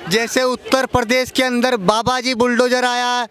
जैसे उत्तर प्रदेश के अंदर बाबा जी बुलडोजर आया है,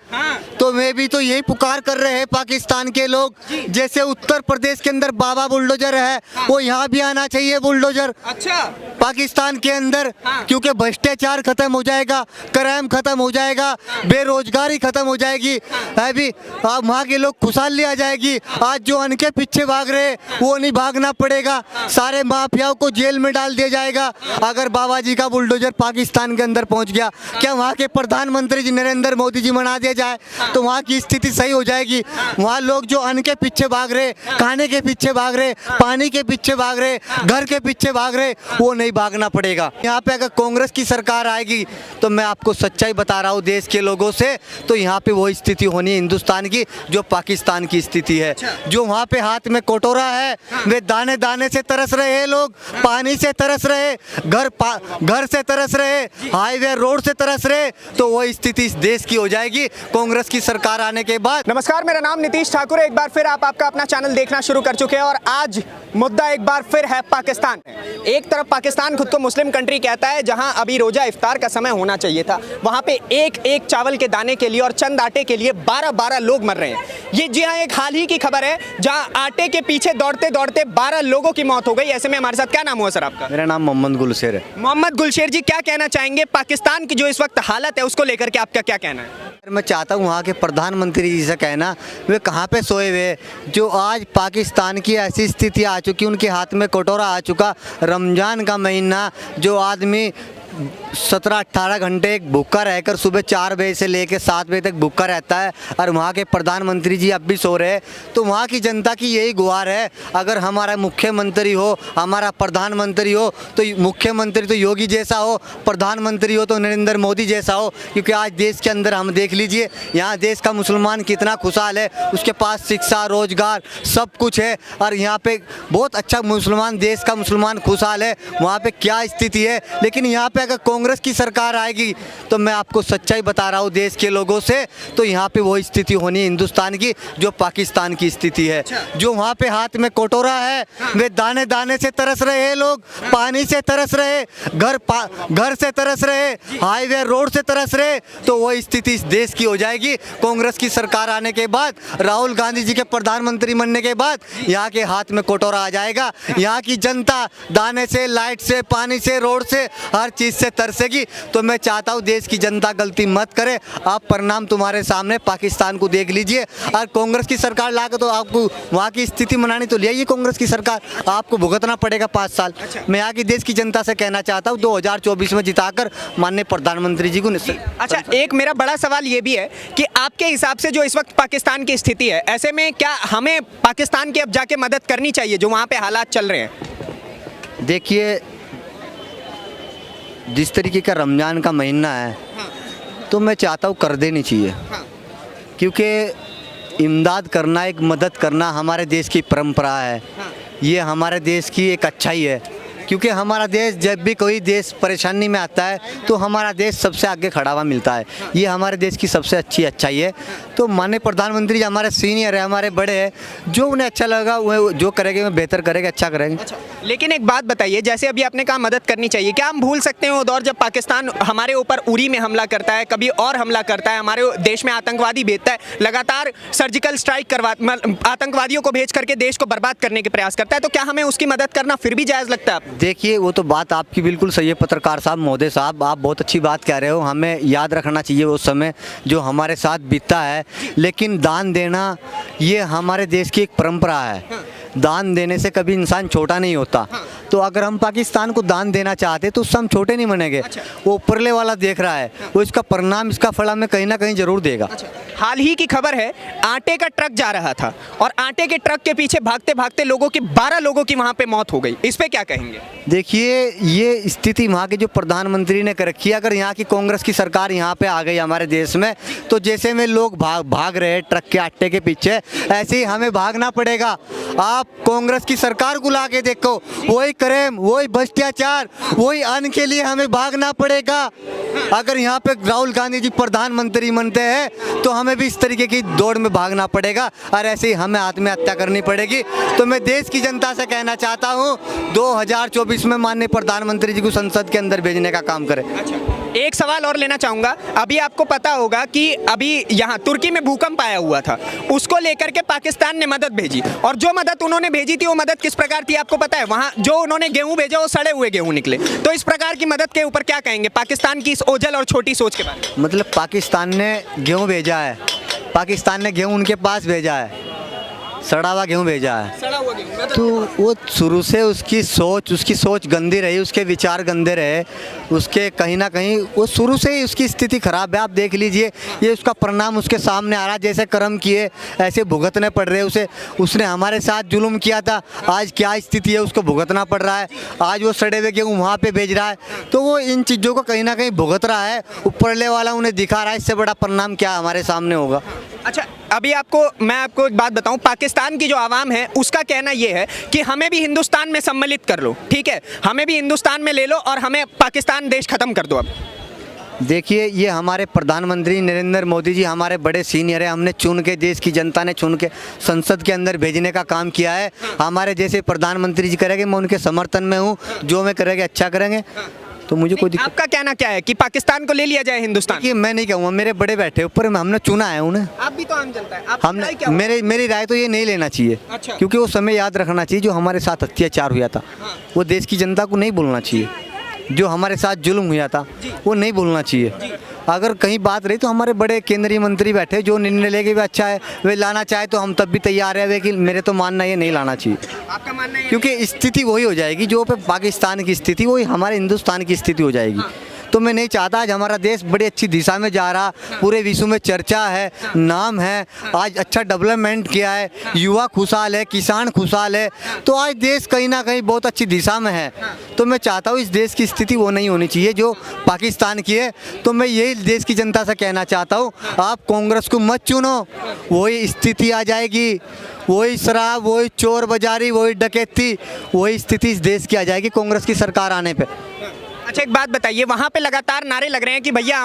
तो मैं भी तो यही पुकार कर रहे हैं पाकिस्तान के लोग, जैसे उत्तर प्रदेश के अंदर बाबा बुलडोजर है, वो यहाँ भी आना चाहिए बुलडोजर। अच्छा, पाकिस्तान के अंदर, क्योंकि भ्रष्टाचार खत्म हो जाएगा, क्राइम खत्म हो जाएगा, बेरोजगारी खत्म हो जाएगी, अभी वहाँ के लोग खुशहाली आ जाएगी। आज जो अनके पीछे भाग रहे वो नहीं भागना पड़ेगा, सारे माफियाओं को जेल में डाल दिया जाएगा। अगर बाबा जी का बुलडोजर पाकिस्तान के अंदर पहुंच गया, क्या वहाँ के प्रधानमंत्री जी नरेंद्र मोदी जी बना दिया जाए तो वहाँ की स्थिति सही हो जाएगी। वहाँ लोग जो अन्न के पीछे भाग रहे, खाने के पीछे भाग रहे, पानी के पीछे भाग रहे, घर के पीछे भाग रहे, वो नहीं भागना पड़ेगा। यहाँ पे अगर कांग्रेस की सरकार आएगी तो मैं आपको सच्चाई बता रहा हूँ देश के लोगों से, तो यहाँ पे वही स्थिति होनी है हिंदुस्तान की जो पाकिस्तान की स्थिति है। जो वहाँ पे हाथ में कटोरा है, वे दाने दाने से तरस रहे हैं, लोग पानी से तरस रहे, घर से तरस रहे, हाईवे रोड से तरस रहे, तो वही स्थिति इस देश की हो जाएगी कांग्रेस की सरकार आने के बाद। नमस्कार, मेरा नाम नीतीश ठाकुर है। एक बार फिर आपका अपना चैनल देखना शुरू कर चुके हैं और आज मुद्दा एक बार फिर है पाकिस्तान। एक तरफ पाकिस्तान खुद को मुस्लिम कंट्री कहता है, जहां अभी रोजा इफ्तार का समय होना चाहिए था, वहां पे एक एक चावल के दाने के लिए और चंद आटे के लिए 12-12 लोग मर रहे हैं। ये जी हाँ, एक हाल ही की खबर है जहां आटे के पीछे दौड़ते दौड़ते 12 लोगों की मौत हो गई। ऐसे में हमारे साथ, क्या नाम हुआ सर आपका? मेरा नाम मोहम्मद गुलशेर है। मोहम्मद गुलशेर जी, क्या कहना चाहेंगे पाकिस्तान की जो इस वक्त हालत है उसको लेकर के, आपका क्या कहना है? मैं चाहता हूँ वहाँ के प्रधानमंत्री जी से कहना, वे कहाँ पे सोए हुए, जो आज पाकिस्तान की ऐसी स्थिति आ चुकी, उनके हाथ में कटोरा आ चुका, रमज़ान का महीना, जो आदमी 17-18 घंटे भूखा रहकर सुबह 4 बजे से लेकर 7 बजे तक भूखा रहता है, और वहाँ के प्रधानमंत्री जी अब भी सो रहे हैं। तो वहाँ की जनता की यही गुहार है, अगर हमारा मुख्यमंत्री हो, हमारा प्रधानमंत्री हो, तो मुख्यमंत्री तो योगी जैसा हो, प्रधानमंत्री हो तो नरेंद्र मोदी जैसा हो। क्योंकि आज देश के अंदर हम देख लीजिए, यहाँ देश का मुसलमान कितना खुशहाल है, उसके पास शिक्षा, रोजगार सब कुछ है, और यहाँ पे बहुत अच्छा मुसलमान, देश का मुसलमान खुशहाल है। वहाँ पे क्या स्थिति है, लेकिन यहाँ पे अगर कांग्रेस की सरकार आएगी तो मैं आपको सच्चाई बता रहा हूँ देश के लोगों से, तो यहाँ पे वही स्थिति होनी है हिंदुस्तान की जो पाकिस्तान की स्थिति है। जो वहाँ पे हाथ में कटोरा है, वे दाने दाने से तरस रहे हैं, लोग पानी से तरस रहे, घर से तरस रहे, हाईवे रोड से तरस रहे, तो वही स्थिति इस देश की हो जाएगी कांग्रेस की सरकार आने के बाद। राहुल गांधी जी के प्रधानमंत्री बनने के बाद यहाँ के हाथ में कटोरा आ जाएगा। यहाँ की जनता दाने से, लाइट से, पानी से, रोड से, हर चीज से तरसेगी। तो मैं चाहता हूँ देश की जनता गलती मत करे। आप परिणाम तुम्हारे सामने, पाकिस्तान को देख लीजिए। और कांग्रेस की सरकार लाकर तो आपको वहाँ की स्थिति बनानी तो ले आइए कांग्रेस की सरकार, आपको भुगतना पड़ेगा 5 साल। मैं यहाँ की देश की जनता से कहना चाहता हूँ 2024 में जिताकर माननीय प्रधानमंत्री जी को अच्छा, एक मेरा बड़ा सवाल ये भी है कि आपके हिसाब से जो इस वक्त पाकिस्तान की स्थिति है, ऐसे में क्या हमें पाकिस्तान की अब जाके मदद करनी चाहिए जो वहाँ पे हालात चल रहे हैं? देखिए, जिस तरीके का रमज़ान का महीना है, तो मैं चाहता हूँ कर देनी चाहिए, क्योंकि इमदाद करना, एक मदद करना हमारे देश की परंपरा है। ये हमारे देश की एक अच्छाई है, क्योंकि हमारा देश जब भी कोई देश परेशानी में आता है तो हमारा देश सबसे आगे खड़ा हुआ मिलता है। ये हमारे देश की सबसे अच्छी अच्छाई है। तो माननीय प्रधानमंत्री जी हमारे सीनियर है, हमारे बड़े हैं, जो उन्हें अच्छा लगा वो जो करेंगे वो बेहतर करेंगे, अच्छा करेंगे। अच्छा, लेकिन एक बात बताइए, जैसे अभी आपने कहा मदद करनी चाहिए, क्या हम भूल सकते हैं वो दौर जब पाकिस्तान हमारे ऊपर उरी में हमला करता है, कभी और हमला करता है, हमारे देश में आतंकवादी भेजता है, लगातार सर्जिकल स्ट्राइक आतंकवादियों को भेज करके देश को बर्बाद करने के प्रयास करता है, तो क्या हमें उसकी मदद करना फिर भी जायज़ लगता है? देखिए, वो तो बात आपकी बिल्कुल सही है पत्रकार साहब, महोदय साहब, आप बहुत अच्छी बात कह रहे हो। हमें याद रखना चाहिए उस समय जो हमारे साथ बीता है, लेकिन दान देना ये हमारे देश की एक परंपरा है। दान देने से कभी इंसान छोटा नहीं होता। तो अगर हम पाकिस्तान को दान देना चाहते तो उससे हम छोटे नहीं बनेंगे। वो ऊपरले वाला देख रहा है, वो इसका परिणाम, इसका फल हमें कहीं ना कहीं जरूर देगा। हाल ही की खबर है, आटे का ट्रक जा रहा था और आटे के ट्रक के पीछे भागते भागते 12 लोगों की वहां पे मौत हो गई। इस पे क्या कहेंगे? देखिए, ये स्थिति वहाँ के जो प्रधानमंत्री ने कर रखी है। अगर यहाँ की कांग्रेस की सरकार यहाँ पे आ गई हमारे देश में, तो जैसे में लोग भाग रहे हैं ट्रक के आटे के पीछे, ऐसे ही हमें भागना पड़ेगा। आप कांग्रेस की सरकार को ला के देखो, वही क्राइम, वही भ्रष्टाचार, वही अन्न के लिए हमें भागना पड़ेगा। अगर यहाँ पे राहुल गांधी जी प्रधानमंत्री बनते हैं तो हमें भी इस तरीके की दौड़ में भागना पड़ेगा, और ऐसे ही हमें आत्महत्या करनी पड़ेगी। तो मैं देश की जनता से कहना चाहता हूँ 2024 में माननीय प्रधानमंत्री जी को संसद के अंदर भेजने का काम करें। एक सवाल और लेना चाहूंगा। अभी आपको पता होगा कि अभी यहाँ तुर्की में भूकंप आया हुआ था, उसको लेकर के पाकिस्तान ने मदद भेजी, और जो मदद उन्होंने भेजी थी वो मदद किस प्रकार थी आपको पता है? वहाँ जो उन्होंने गेहूं भेजा वो सड़े हुए गेहूं निकले। तो इस प्रकार की मदद के ऊपर क्या कहेंगे पाकिस्तान की इस ओझल और छोटी सोच के बारे में? मतलब पाकिस्तान ने गेहूँ भेजा है, पाकिस्तान ने गेहूँ उनके पास भेजा है, सड़ा हुआ गेहूँ भेजा है। सड़ा हुआ गेहूं तो वो शुरू से उसकी सोच गंदी रही, उसके विचार गंदे रहे, उसके कहीं ना कहीं वो शुरू से ही उसकी स्थिति खराब है। आप देख लीजिए, ये उसका परिणाम उसके सामने आ रहा है। जैसे कर्म किए ऐसे भुगतने पड़ रहे उसे। उसने हमारे साथ जुल्म किया था, आज क्या स्थिति है उसको भुगतना पड़ रहा है। आज वो सड़े हुए गेहूँ वहाँ पे भेज रहा है, तो वो इन चीज़ों को कहीं ना कहीं भुगत रहा है। ऊपरले वाला उन्हें दिखा रहा है, इससे बड़ा परिणाम क्या हमारे सामने होगा। अच्छा, अभी मैं आपको एक बात बताऊं, पाकिस्तान की जो आवाम है उसका कहना ये है कि हमें भी हिंदुस्तान में सम्मिलित कर लो, ठीक है, हमें भी हिंदुस्तान में ले लो और हमें पाकिस्तान देश खत्म कर दो। अब देखिए, ये हमारे प्रधानमंत्री नरेंद्र मोदी जी हमारे बड़े सीनियर है। हमने चुन के, देश की जनता ने चुन के संसद के अंदर भेजने का काम किया है। हमारे जैसे प्रधानमंत्री जी करेंगे, मैं उनके समर्थन में हूँ। जो मैं करेंगे अच्छा करेंगे, तो मुझे कोई दिक्कत। आपका कहना क्या है कि पाकिस्तान को ले लिया जाए हिंदुस्तान? कि मैं नहीं कहूँगा, मेरे बड़े बैठे ऊपर, हमने चुना है उन्हें। आप भी तो आम जनता है, आपकी हमने राय क्या होगी? मेरी राय तो ये नहीं लेना चाहिए। अच्छा। क्योंकि वो समय याद रखना चाहिए जो हमारे साथ अत्याचार हुआ था, वो देश की जनता को नहीं भूलना चाहिए। जो हमारे साथ जुल्म हुआ था वो नहीं भूलना चाहिए। अगर कहीं बात रही तो हमारे बड़े केंद्रीय मंत्री बैठे, जो निर्णय लेके भी अच्छा है, वे लाना चाहे तो हम तब भी तैयार है। लेकिन मेरे तो मानना ये नहीं लाना चाहिए, आपका मानना है? क्योंकि स्थिति वही हो जाएगी जो पे पाकिस्तान की स्थिति, वही हमारे हिंदुस्तान की स्थिति हो जाएगी। तो मैं नहीं चाहता। आज हमारा देश बड़ी अच्छी दिशा में जा रहा, पूरे विश्व में चर्चा है, नाम है, आज अच्छा डेवलपमेंट किया है, युवा खुशहाल है, किसान खुशहाल है। तो आज देश कहीं ना कहीं बहुत अच्छी दिशा में है। तो मैं चाहता हूँ इस देश की स्थिति वो नहीं होनी चाहिए जो पाकिस्तान की है। तो मैं यही देश की जनता से कहना चाहता हूँ, आप कांग्रेस को मत चुनो, वही स्थिति आ जाएगी, वही शराब, वही चोर बाजारी, वही डकैती, वही स्थिति इस देश की आ जाएगी कांग्रेस की सरकार आने पे। अच्छा, एक बात बताइए, वहाँ पे लगातार नारे लग रहे हैं कि भैया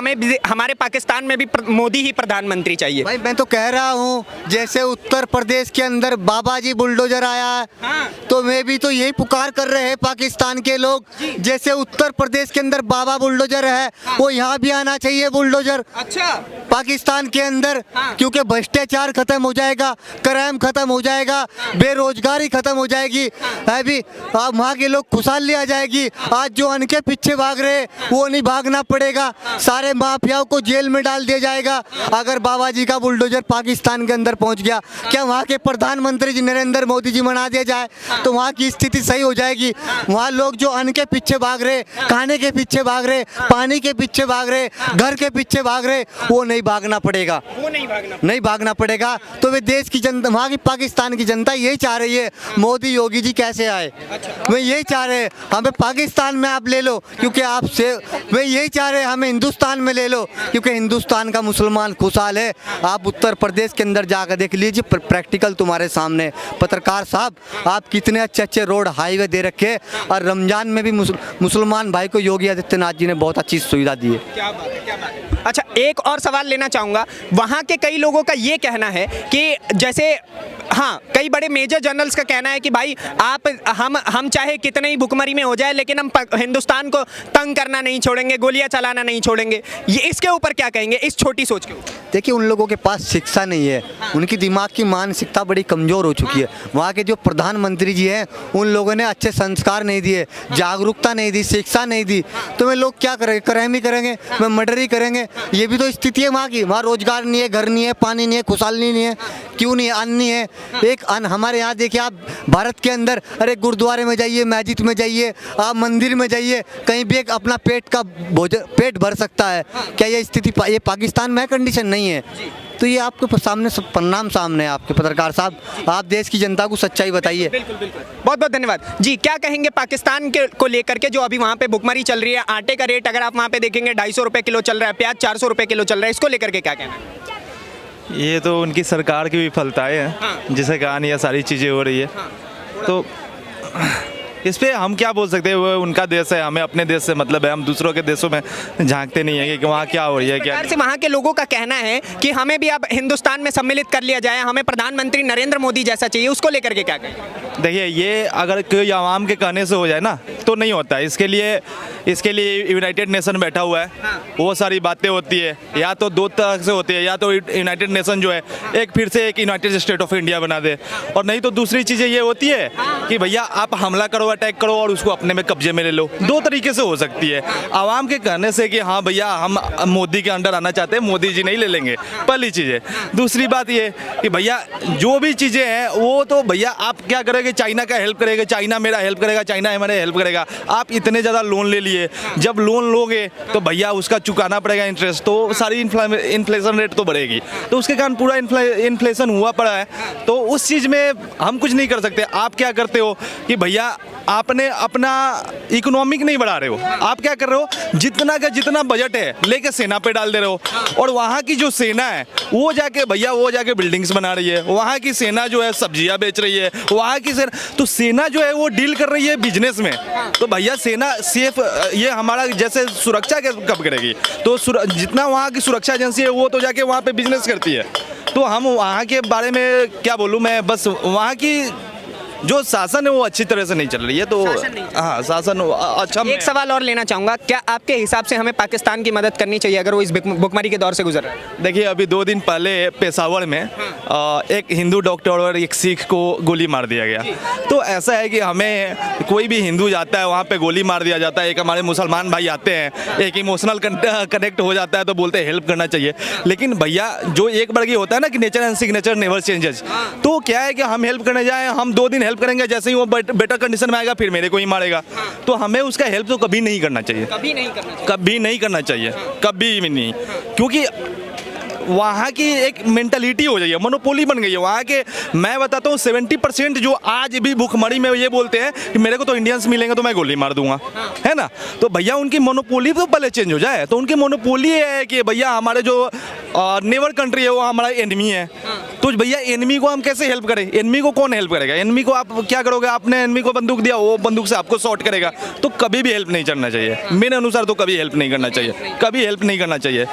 हमारे पाकिस्तान में भी मोदी ही प्रधानमंत्री चाहिए। भाई मैं तो कह रहा हूँ, जैसे उत्तर प्रदेश के अंदर बाबा जी बुलडोजर आया है, हाँ। तो मैं भी तो यही पुकार कर रहे हैं पाकिस्तान के लोग, जैसे उत्तर प्रदेश के अंदर बाबा बुलडोजर है, वो यहाँ भी आना चाहिए बुलडोजर अच्छा, पाकिस्तान के अंदर। हाँ। क्योंकि भ्रष्टाचार खत्म हो जाएगा, क्राइम खत्म हो जाएगा, बेरोजगारी खत्म हो जाएगी, अभी अब वहाँ के लोग खुशहाली आ जाएगी। आज जो अनके पीछे भाग रहे वो नहीं भागना पड़ेगा, सारे माफियाओं को जेल में डाल दिया जाएगा। अगर बाबा जी का बुलडोजर पाकिस्तान के अंदर पहुंच गया, क्या वहाँ के प्रधानमंत्री जी नरेंद्र मोदी जी मना दिया जाए तो वहाँ की स्थिति सही हो जाएगी। वहाँ लोग जो अन्न के पीछे भाग रहे, खाने के पीछे भाग रहे, पानी के पीछे भाग रहे, घर के पीछे भाग रहे, वो नहीं भागना पड़ेगा, वो नहीं भागना पड़ेगा। तो वे देश की जनता, वहाँ की पाकिस्तान की जनता यही चाह रही है, मोदी योगी जी कैसे आए। वे यही चाह रहे हैं हमें पाकिस्तान में आप ले लो, क्योंकि आपसे वे यही चाह रहे हैं हमें हिंदुस्तान में ले लो, क्योंकि हिंदुस्तान का मुसलमान खुशहाल है। आप उत्तर प्रदेश के अंदर जाकर देख लीजिए, प्रैक्टिकल तुम्हारे सामने। पत्रकार साहब, आप कितने अच्छे अच्छे रोड हाईवे दे रखे, और रमजान में भी मुसलमान भाई को योगी आदित्यनाथ जी ने बहुत अच्छी सुविधा दी है। क्या बात है, क्या बात है। अच्छा, एक और सवाल लेना चाहूँगा। वहाँ के कई लोगों का ये कहना है कि जैसे, हाँ, कई बड़े मेजर जर्नल्स का कहना है कि भाई हम चाहे कितने ही भुखमरी में हो जाए, लेकिन हम हिंदुस्तान को तंग करना नहीं छोड़ेंगे, गोलियां चलाना नहीं छोड़ेंगे। ये इसके ऊपर क्या कहेंगे, इस छोटी सोच के ऊपर? देखिए, उन लोगों के पास शिक्षा नहीं है, उनकी दिमाग की मानसिकता बड़ी कमज़ोर हो चुकी है। वहाँ के जो प्रधानमंत्री जी हैं, उन लोगों ने अच्छे संस्कार नहीं दिए, जागरूकता नहीं दी, शिक्षा नहीं दी। तो वे लोग क्या करेंगे, क्राइम ही करेंगे, वे मर्डर ही करेंगे। ये भी तो स्थिति है वहाँ की। वहाँ रोजगार नहीं है, घर नहीं है, पानी नहीं है, खुशहाली नहीं है। क्यों नहीं है? अन्न नहीं है। एक अन्न हमारे यहाँ देखिए, आप भारत के अंदर, अरे गुरुद्वारे में जाइए, मस्जिद में जाइए, आप मंदिर में जाइए, कहीं भी एक अपना पेट भर सकता है। क्या ये स्थिति ये पाकिस्तान में कंडीशन नहीं है? तो ये आपके सामने सब परिणाम सामने है। आपके पत्रकार साहब, आप देश की जनता को सच्चाई बताइए। बिल्कुल बिल्कुल, बहुत बहुत धन्यवाद जी। क्या कहेंगे पाकिस्तान को लेकर के, जो अभी वहाँ पे भुखमरी चल रही है, आटे का रेट अगर आप वहाँ पे देखेंगे 250 रुपये किलो चल रहा है, प्याज 400 रुपये किलो चल रहा है, इसको लेकर के क्या कहना है? ये तो उनकी सरकार की विफलताएं हैं, हाँ। जिसके कारण ये सारी चीज़ें हो रही है। हाँ। तो इस पे हम क्या बोल सकते हैं, वो उनका देश है, हमें अपने देश से मतलब है। हम दूसरों के देशों में झांकते नहीं है कि वहाँ क्या हो रही है, क्या से वहाँ के लोगों का कहना है कि हमें भी अब हिंदुस्तान में सम्मिलित कर लिया जाए, हमें प्रधानमंत्री नरेंद्र मोदी जैसा चाहिए, उसको लेकर के क्या कहें? देखिए, ये अगर कोई आवाम के कहने से हो जाए ना, तो तो नहीं होता है। इसके लिए यूनाइटेड नेशन बैठा हुआ है, वो सारी बातें होती है। या तो दो तरह से होती है, या तो यूनाइटेड नेशन जो है एक फिर से एक यूनाइटेड स्टेट ऑफ इंडिया बना दे, और नहीं तो दूसरी चीज़ें ये होती है कि भैया आप हमला करो, अटैक करो और उसको अपने में कब्जे में ले लो। दो तरीके से हो सकती है। आवाम के कहने से कि हाँ भैया हम मोदी के अंडर आना चाहते हैं, मोदी जी नहीं ले लेंगे, पहली चीज़ है। दूसरी बात ये कि भैया जो भी चीज़ें हैं वो तो भैया आप क्या करेंगे, चाइना का हेल्प करेंगे, चाइना मेरा हेल्प करेगा, चाइना हमारे हेल्प करेगा। आप इतने ज़्यादा लोन ले लिए, जब लोन लोगे तो भैया उसका चुकाना पड़ेगा इंटरेस्ट, तो सारी इन्फ्लेशन रेट तो बढ़ेगी, तो उसके कारण पूरा इन्फ्लेशन हुआ पड़ा है। तो उस चीज़ में हम कुछ नहीं कर सकते। आप क्या करते हो कि भैया आपने अपना इकोनॉमिक नहीं बढ़ा रहे हो, आप क्या कर रहे हो, जितना का जितना बजट है लेके सेना पे डाल दे रहे हो, और वहाँ की जो सेना है वो जाके भैया वो जाके बिल्डिंग्स बना रही है, वहाँ की सेना जो है सब्जियाँ बेच रही है, वहाँ की सेना, तो सेना जो है वो डील कर रही है बिजनेस में। तो भैया सेना सेफ, ये हमारा जैसे सुरक्षा कब करेगी, तो जितना वहाँ की सुरक्षा एजेंसी है वो तो जाके वहाँ पे बिजनेस करती है। तो हम वहाँ के बारे में क्या बोलूँ मैं, बस वहाँ की जो शासन है वो अच्छी तरह से नहीं चल रही है। तो हाँ शासन अच्छा। एक सवाल और लेना चाहूँगा, क्या आपके हिसाब से हमें पाकिस्तान की मदद करनी चाहिए अगर वो इस भुखमरी के दौर से गुजर रहा है? देखिए अभी 2 दिन पहले पेशावर में एक हिंदू डॉक्टर और एक सिख को गोली मार दिया गया। तो ऐसा है कि हमें कोई भी हिंदू जाता है वहाँ पे गोली मार दिया जाता है, एक हमारे मुसलमान भाई आते हैं, एक इमोशनल कनेक्ट हो जाता है तो बोलते हैं हेल्प करना चाहिए। लेकिन भैया जो एक बार की होता है ना कि nature and signature never changes, तो क्या है कि हम हेल्प करने जाए, हम 2 दिन हेल्प करेंगे, जैसे ही वो बेटर कंडीशन में आएगा फिर मेरे को ही मारेगा। तो हमें उसका हेल्प तो कभी नहीं करना चाहिए, कभी नहीं करना चाहिए, कभी भी नहीं, क्योंकि वहाँ की एक मेंटालिटी हो जाइए, मोनोपोली बन गई है वहाँ के। मैं बताता हूँ 70% जो आज भी भूखमरी में ये बोलते हैं कि मेरे को तो इंडियंस मिलेंगे तो मैं गोली मार दूंगा, है ना। तो भैया उनकी मोनोपोली तो पहले चेंज हो जाए। तो उनकी मोनोपोली है कि भैया हमारे जो नेबर कंट्री है वो हमारा एनिमी है, तो भैया एनिमी को हम कैसे हेल्प करें, एनिमी को कौन हेल्प करेगा, एनिमी को आप क्या करोगे, आपने एनिमी को बंदूक दिया, वो बंदूक से आपको शॉट करेगा। तो कभी भी हेल्प नहीं करना चाहिए, मेरे अनुसार तो कभी हेल्प नहीं करना चाहिए, कभी हेल्प नहीं करना चाहिए,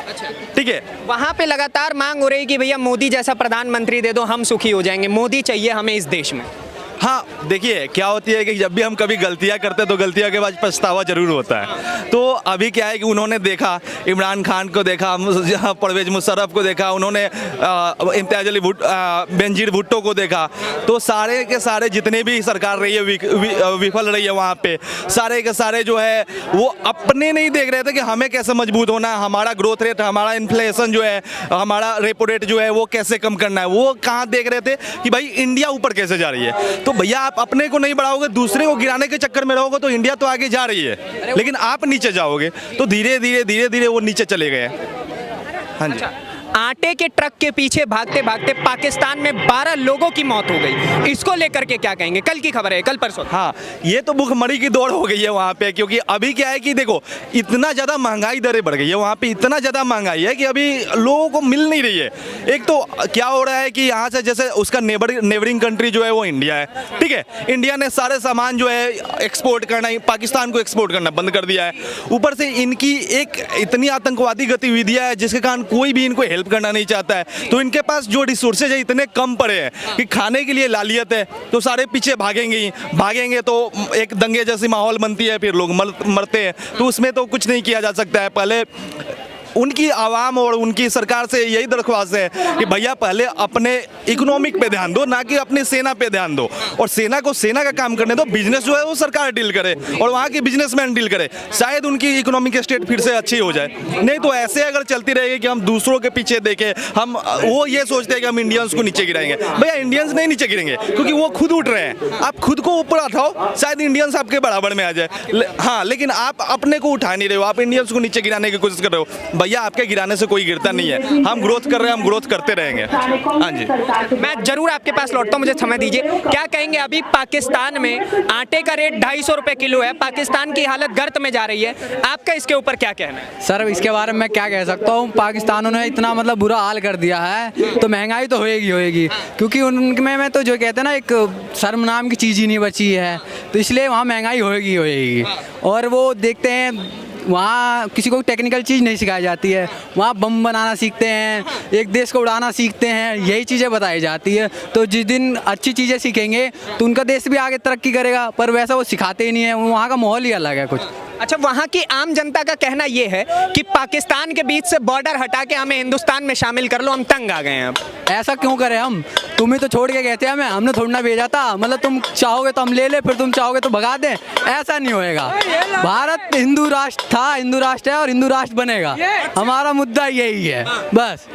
ठीक है। वहाँ पे लगातार मांग हो रही कि भैया मोदी जैसा प्रधानमंत्री दे दो, हम सुखी हो जाएंगे, मोदी चाहिए हमें इस देश में। हाँ देखिए क्या होती है कि जब भी हम कभी गलतियाँ करते हैं तो गलतियों के बाद पछतावा जरूर होता है। तो अभी क्या है कि उन्होंने देखा इमरान खान को देखा, परवेज मुशर्रफ को देखा, उन्होंने इम्तियाज अली बेनजीर भुट्टो को देखा, तो सारे के सारे जितने भी सरकार रही है विफल रही है वहाँ पे, सारे के सारे जो है वो अपने नहीं देख रहे थे कि हमें कैसे मजबूत होना है, हमारा ग्रोथ रेट, हमारा इन्फ्लेशन जो है, हमारा रेपो रेट जो है वो कैसे कम करना है, वो कहाँ देख रहे थे कि भाई इंडिया ऊपर कैसे जा रही है। तो भैया आप अपने को नहीं बढ़ाओगे, दूसरे को गिराने के चक्कर में रहोगे तो इंडिया तो आगे जा रही है, लेकिन आप नीचे जाओगे तो धीरे धीरे वो नीचे चले गए। हाँ जी। आटे के ट्रक के पीछे भागते भागते पाकिस्तान में 12 लोगों की मौत हो गई, इसको लेकर के क्या कहेंगे? कल की खबर है, कल परसों। हाँ ये तो भूखमरी की दौड़ हो गई है वहाँ पे, क्योंकि अभी क्या है कि देखो इतना ज़्यादा महंगाई दरें बढ़ गई है वहाँ पे, इतना ज़्यादा महंगाई है कि अभी लोगों को मिल नहीं रही है। एक तो क्या हो रहा है कि यहाँ से जैसे उसका नेबरिंग कंट्री जो है वो इंडिया है, ठीक है, इंडिया ने सारे सामान जो है एक्सपोर्ट करना, पाकिस्तान को एक्सपोर्ट करना बंद कर दिया है। ऊपर से इनकी एक इतनी आतंकवादी गतिविधियाँ है जिसके कारण कोई भी इनको हेल्प करना नहीं चाहता है। तो इनके पास जो रिसोर्सेज है इतने कम पड़े हैं कि खाने के लिए लालियत है, तो सारे पीछे भागेंगे तो एक दंगे जैसी माहौल बनती है, फिर लोग मरते हैं। तो उसमें तो कुछ नहीं किया जा सकता है। पहले उनकी आवाम और उनकी सरकार से यही दरख्वास्त है कि भैया पहले अपने इकोनॉमिक पे ध्यान दो, ना कि अपनी सेना पे ध्यान दो, और सेना को सेना का काम करने दो, बिजनेस जो है वो सरकार डील करे और वहाँ के बिजनेसमैन डील करे, शायद उनकी इकोनॉमिक स्टेट फिर से अच्छी हो जाए। नहीं तो ऐसे अगर चलती रहेगी कि हम दूसरों के पीछे देखें, हम वो ये सोचते हैं कि हम इंडियंस को नीचे गिराएंगे, भैया इंडियंस नहीं नीचे गिरेंगे क्योंकि वो खुद उठ रहे हैं। आप खुद को ऊपर उठाओ, शायद इंडियंस आपके बराबर में आ जाए। हाँ लेकिन आप अपने को उठा नहीं रहे हो, आप इंडियंस को नीचे गिराने की कोशिश कर रहे हो। भैया आपके गिराने से कोई गिरता नहीं है, हम ग्रोथ कर रहे हैं, हम ग्रोथ करते रहेंगे। हाँ जी। मैं जरूर आपके पास लौटता हूँ, मुझे समय दीजिए। क्या कहेंगे, अभी पाकिस्तान में आटे का रेट 250 रुपए किलो है, पाकिस्तान की हालत गर्त में जा रही है, आपका इसके ऊपर क्या कहना है? सर इसके बारे में मैं क्या कह सकता हूँ, पाकिस्तान ने इतना मतलब बुरा हाल कर दिया है तो महंगाई तो होएगी, क्योंकि उनमें तो जो कहते हैं ना एक शर्म नाम की चीज़ ही नहीं बची है, तो इसलिए वहाँ महंगाई होएगी। और वो देखते हैं वहाँ किसी को टेक्निकल चीज़ नहीं सिखाई जाती है, वहाँ बम बनाना सीखते हैं, एक देश को उड़ाना सीखते हैं, यही चीज़ें बताई जाती है। तो जिस दिन अच्छी चीज़ें सीखेंगे तो उनका देश भी आगे तरक्की करेगा, पर वैसा वो सिखाते ही नहीं है, वहाँ का माहौल ही अलग है कुछ। अच्छा, वहाँ की आम जनता का कहना ये है कि पाकिस्तान के बीच से बॉर्डर हटा के हमें हिंदुस्तान में शामिल कर लो, हम तंग आ गए हैं अब। ऐसा क्यों करें हम? तुम्हें तो छोड़ के गए थे हमें, हमने थोड़ा ना भेजा था। मतलब तुम चाहोगे तो हम ले ले, फिर तुम चाहोगे तो भगा दें, ऐसा नहीं होएगा। भारत हिंदू राष्ट्र था, हिंदू राष्ट्र है और हिंदू राष्ट्र बनेगा। हमारा मुद्दा यही है बस।